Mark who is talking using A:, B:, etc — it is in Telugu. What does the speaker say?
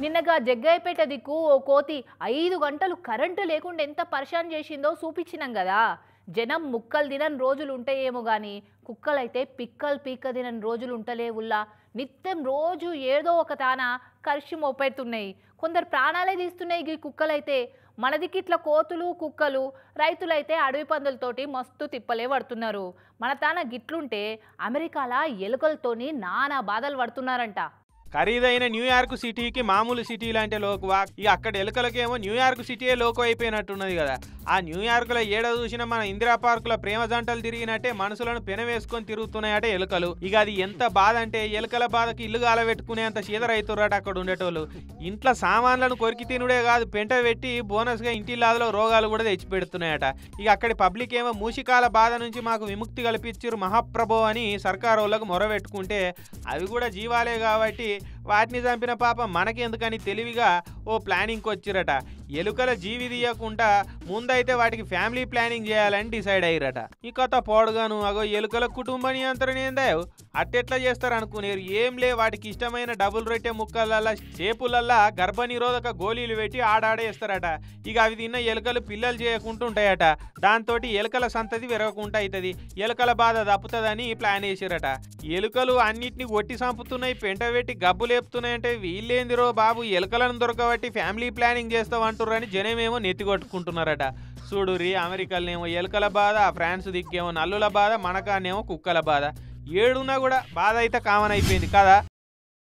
A: నిన్నగా జగ్గయ్యపేట దిక్కు ఓ కోతి 5 గంటలు కరెంటు లేకుండా ఎంత పరిశాన్ చేసిందో చూపించినాం కదా. జనం ముక్కలు తినని రోజులు ఉంటాయేమో గాని కుక్కలైతే పిక్కలు పీక్క తినని రోజులు ఉంటలేవుల్లా. నిత్యం రోజు ఏదో ఒక తాన కరిచి మోపెడుతున్నాయి. కొందరు ప్రాణాలే తీస్తున్నాయి ఈ కుక్కలైతే. మనదికి ఇట్లా కోతులు కుక్కలు, రైతులైతే అడవి పందులతోటి మస్తు తిప్పలే పడుతున్నారు. మన తాన గిట్లుంటే అమెరికాల ఎలుకలతోని నానా బాధలు పడుతున్నారంట.
B: ఖరీదైన న్యూయార్క్ సిటీకి మామూలు సిటీ లాంటి లోకువా, ఇక అక్కడ ఎలుకలకేమో న్యూయార్క్ సిటీయే లోకు అయిపోయినట్టున్నది కదా. ఆ న్యూయార్క్లో ఏడ చూసినా మన ఇందిరా పార్కులో ప్రేమ జంటలు తిరిగినట్టే మనసులను పెనవేసుకొని తిరుగుతున్నాయట ఎలుకలు. ఇక అది ఎంత బాధ అంటే ఎలుకల బాధకి ఇల్లు గాలబెట్టుకునేంత చీదరైతుర్రట అక్కడ ఉండేటోళ్ళు. ఇంట్లో సామాన్లను కొరికి తినుడే కాదు, పెంట పెట్టి బోనస్గా ఇంటిల్లాదలో రోగాలు కూడా తెచ్చిపెడుతున్నాయట. ఇక అక్కడి పబ్లిక్ ఏమో మూషికాల బాధ నుంచి మాకు విముక్తి కల్పించారు మహాప్రభో అని సర్కారు వాళ్ళకు మొరబెట్టుకుంటే, అవి కూడా జీవాలే కాబట్టి వాటిని చంపిన పాప మనకెందుకని తెలివిగా ఓ ప్లానింగ్కి వచ్చిరట. ఎలుకల జీవి తీయకుండా ముందైతే వాటికి ఫ్యామిలీ ప్లానింగ్ చేయాలని డిసైడ్ అయ్యారట. ఈ కథ పోడుగాను అగో ఎలుకల కుటుంబ నియంత్రణ ఏందా అట్టెట్లా చేస్తారు అనుకునేరు. ఏం లే, వాటికి ఇష్టమైన డబుల్ రొట్టె ముక్కలల్లా చేపులల్లా గర్భనిరోధక గోళీలు పెట్టి ఆడాడేస్తారట. ఇక అవి తిన్న ఎలుకలు పిల్లలు చేయకుంటుంటాయట. దాంతో ఎలుకల సంతతి విరగకుండా అవుతుంది, ఎలుకల బాధ తప్పుతుందని ప్లాన్ వేసారట. ఎలుకలు అన్నిటిని కొట్టి చంపుతున్నాయి, పెంట పెట్టి గబ్బు లేపుతున్నాయంటే వీళ్ళేందిరో బాబు ఎలుకలను దొరకబట్టి ఫ్యామిలీ ప్లానింగ్ చేస్తామంటుర్రని జనమేమో నెత్తి కొట్టుకుంటున్నారట. చూడుర్రి, అమెరికాలనేమో ఎలుకల బాధ, ఫ్రాన్స్ దిక్కేమో నల్లుల బాధ, మనకానేమో కుక్కల బాధ. ఏడున్నా కూడా బాధ అయితే కామన్ అయిపోయింది కదా.